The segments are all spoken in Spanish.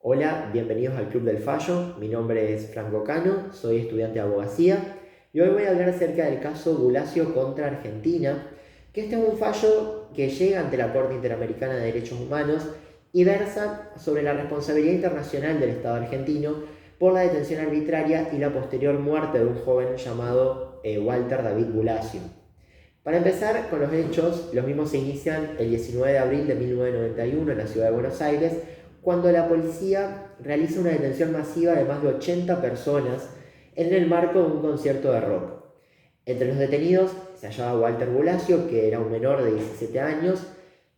Hola, bienvenidos al Club del Fallo. Mi nombre es Franco Cano, soy estudiante de abogacía y hoy voy a hablar acerca del caso Bulacio contra Argentina, que este es un fallo que llega ante la Corte Interamericana de Derechos Humanos y versa sobre la responsabilidad internacional del Estado argentino por la detención arbitraria y la posterior muerte de un joven llamado Walter David Bulacio. Para empezar con los hechos, los mismos se inician el 19 de abril de 1991 en la ciudad de Buenos Aires, cuando la policía realiza una detención masiva de más de 80 personas en el marco de un concierto de rock. Entre los detenidos se hallaba Walter Bulacio, que era un menor de 17 años,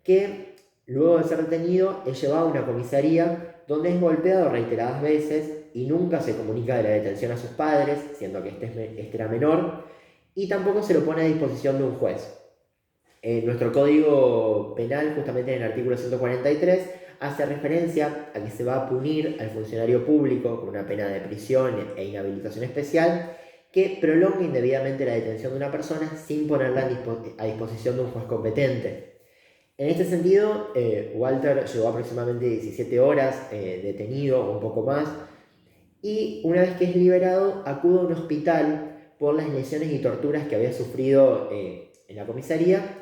que luego de ser detenido es llevado a una comisaría donde es golpeado reiteradas veces y nunca se comunica de la detención a sus padres, siendo que este era menor, y tampoco se lo pone a disposición de un juez. Nuestro código penal, justamente en el artículo 143, hace referencia a que se va a punir al funcionario público con una pena de prisión e inhabilitación especial que prolongue indebidamente la detención de una persona sin ponerla a disposición de un juez competente. En este sentido, Walter llevó aproximadamente 17 horas detenido o un poco más, y una vez que es liberado acude a un hospital por las lesiones y torturas que había sufrido en la comisaría.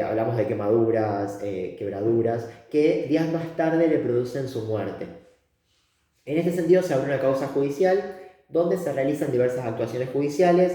Hablamos de quemaduras, quebraduras, que días más tarde le producen su muerte. En este sentido se abre una causa judicial donde se realizan diversas actuaciones judiciales,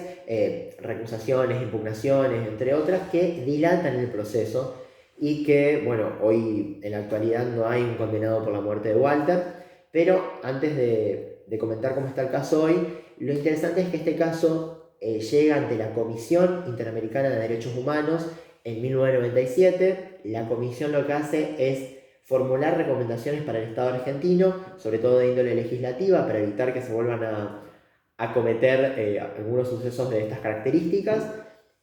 recusaciones, impugnaciones, entre otras, que dilatan el proceso y que, bueno, hoy en la actualidad no hay un condenado por la muerte de Walter, pero antes de comentar cómo está el caso hoy, lo interesante es que este caso llega ante la Comisión Interamericana de Derechos Humanos en 1997. La comisión lo que hace es formular recomendaciones para el Estado argentino, sobre todo de índole legislativa, para evitar que se vuelvan a cometer algunos sucesos de estas características.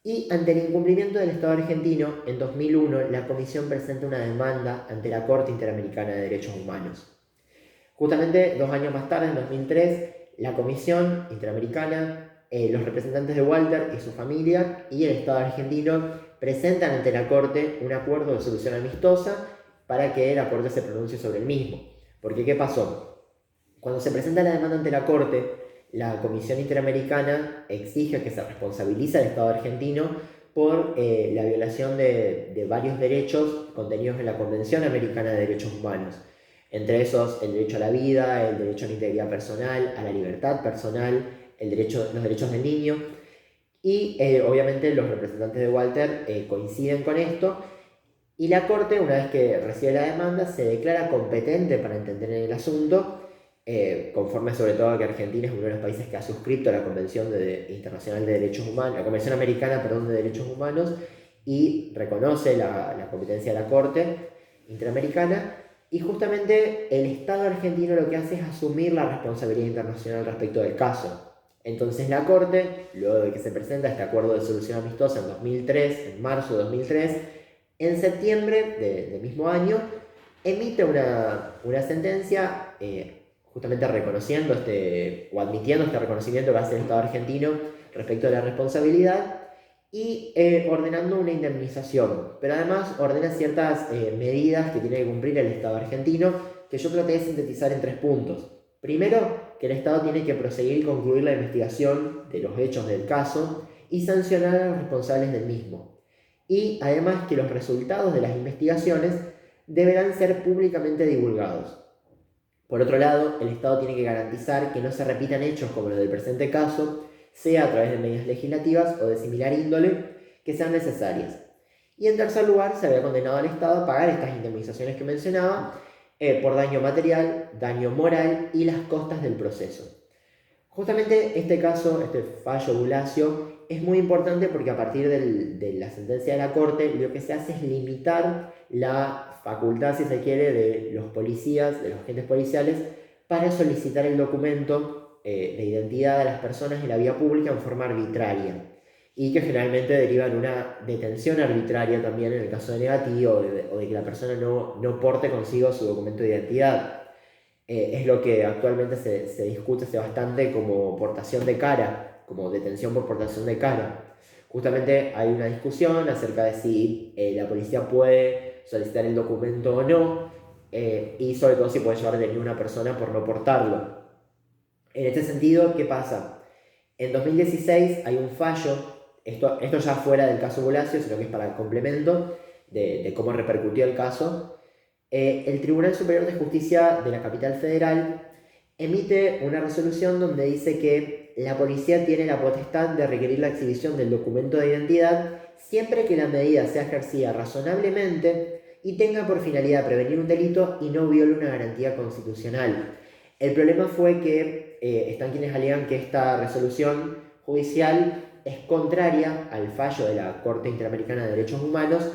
Y ante el incumplimiento del Estado argentino, en 2001 la Comisión presenta una demanda ante la Corte Interamericana de Derechos Humanos. Justamente 2 años más tarde, en 2003, la Comisión Interamericana, los representantes de Walter y su familia y el Estado argentino presentan ante la Corte un acuerdo de solución amistosa para que la Corte se pronuncie sobre el mismo. Porque, ¿qué pasó? Cuando se presenta la demanda ante la Corte, la Comisión Interamericana exige que se responsabilice al Estado argentino por la violación de varios derechos contenidos en la Convención Americana de Derechos Humanos. Entre esos, el derecho a la vida, el derecho a la integridad personal, a la libertad personal, los derechos del niño. Y obviamente los representantes de Walter coinciden con esto, y la Corte, una vez que recibe la demanda, se declara competente para entender en el asunto, conforme sobre todo a que Argentina es uno de los países que ha suscrito a la Convención Internacional de Derechos Humanos, la Convención Americana, perdón, de Derechos Humanos, y reconoce la competencia de la Corte Interamericana. Y justamente el Estado argentino lo que hace es asumir la responsabilidad internacional respecto del caso. Entonces la Corte, luego de que se presenta este acuerdo de solución amistosa en 2003, en marzo de 2003, en septiembre del mismo año, emite una sentencia justamente reconociendo o admitiendo este reconocimiento que hace el Estado argentino respecto a la responsabilidad y ordenando una indemnización. Pero además ordena ciertas medidas que tiene que cumplir el Estado argentino, que yo traté de sintetizar en 3 puntos. Primero, que el Estado tiene que proseguir y concluir la investigación de los hechos del caso y sancionar a los responsables del mismo. Y además que los resultados de las investigaciones deberán ser públicamente divulgados. Por otro lado, el Estado tiene que garantizar que no se repitan hechos como los del presente caso, sea a través de medidas legislativas o de similar índole que sean necesarias. Y en tercer lugar, se había condenado al Estado a pagar estas indemnizaciones que mencionaba por daño material, daño moral y las costas del proceso. Justamente este caso, este fallo Bulacio, es muy importante porque a partir de la sentencia de la Corte lo que se hace es limitar la facultad, si se quiere, de los policías, de los agentes policiales, para solicitar el documento de identidad de las personas en la vía pública en forma arbitraria, y que generalmente deriva en una detención arbitraria también en el caso de negativo o de que la persona no porte consigo su documento de identidad. Es lo que actualmente se discute bastante como portación de cara, como detención por portación de cara. Justamente hay una discusión acerca de si la policía puede solicitar el documento o no. y sobre todo si puede llevar detenido a una persona por no portarlo. En este sentido, ¿qué pasa? En 2016 hay un fallo, esto ya fuera del caso Bulacio, sino que es para el complemento de cómo repercutió el caso. El Tribunal Superior de Justicia de la Capital Federal emite una resolución donde dice que la policía tiene la potestad de requerir la exhibición del documento de identidad siempre que la medida sea ejercida razonablemente y tenga por finalidad prevenir un delito y no viole una garantía constitucional. El problema fue que están quienes alegan que esta resolución judicial es contraria al fallo de la Corte Interamericana de Derechos Humanos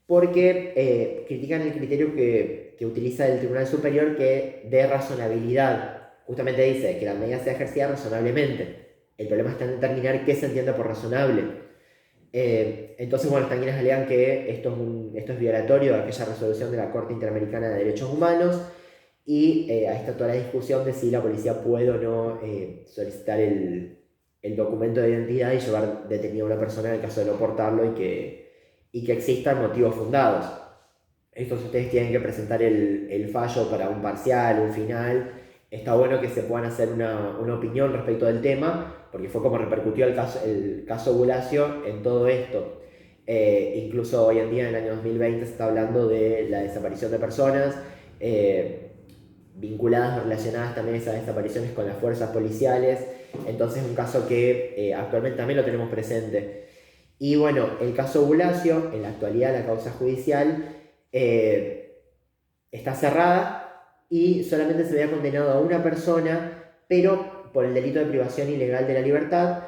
porque critican el criterio que utiliza el Tribunal Superior que de razonabilidad. Justamente dice que la medida sea ejercida razonablemente. El problema está en determinar qué se entiende por razonable. Entonces, bueno, están quienes alegan que esto es violatorio de aquella resolución de la Corte Interamericana de Derechos Humanos y ahí está toda la discusión de si la policía puede o no solicitar el documento de identidad y llevar detenido a una persona en el caso de no portarlo y que existan motivos fundados. Estos ustedes tienen que presentar el fallo para un parcial, un final. Está bueno que se puedan hacer una opinión respecto del tema, porque fue como repercutió el caso Bulacio en todo esto. Incluso hoy en día, en el año 2020, se está hablando de la desaparición de personas, vinculadas o relacionadas también a esas desapariciones con las fuerzas policiales. Entonces es un caso que actualmente también lo tenemos presente. Y bueno, el caso Bulacio, en la actualidad la causa judicial está cerrada y solamente se había condenado a una persona, pero por el delito de privación ilegal de la libertad,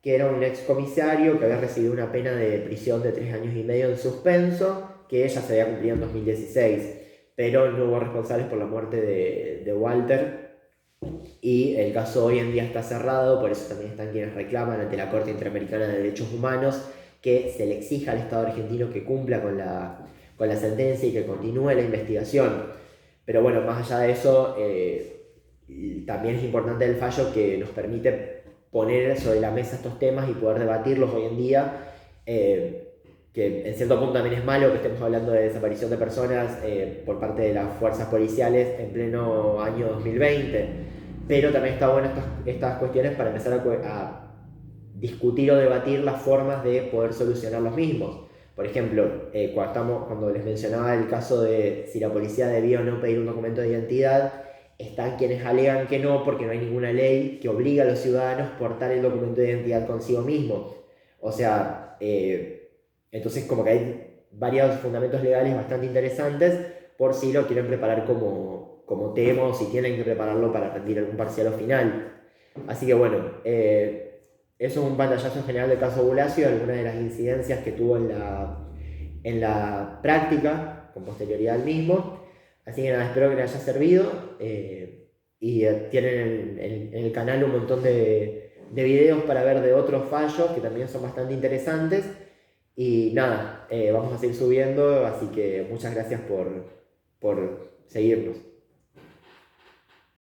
que era un excomisario que había recibido una pena de prisión de 3 años y medio en suspenso, que ya se había cumplido en 2016, pero no hubo responsables por la muerte de Walter. Y el caso hoy en día está cerrado, por eso también están quienes reclaman ante la Corte Interamericana de Derechos Humanos que se le exija al Estado argentino que cumpla con la sentencia y que continúe la investigación. Pero bueno, más allá de eso, también es importante el fallo que nos permite poner sobre la mesa estos temas y poder debatirlos hoy en día, que en cierto punto también es malo que estemos hablando de desaparición de personas por parte de las fuerzas policiales en pleno año 2020, pero también está bueno estas cuestiones para empezar a discutir o debatir las formas de poder solucionar los mismos. Por ejemplo, cuando les mencionaba el caso de si la policía debía o no pedir un documento de identidad, están quienes alegan que no, porque no hay ninguna ley que obliga a los ciudadanos a portar el documento de identidad consigo mismo. O sea, entonces como que hay varios fundamentos legales bastante interesantes por si lo quieren preparar como tema o si tienen que prepararlo para rendir algún parcial o final. Así que bueno, eso es un pantallazo general del caso Bulacio, algunas de las incidencias que tuvo en la práctica, con posterioridad al mismo. Así que nada, espero que les haya servido. Y tienen en el canal un montón de videos para ver de otros fallos que también son bastante interesantes. Y nada, vamos a seguir subiendo, así que muchas gracias por seguirnos.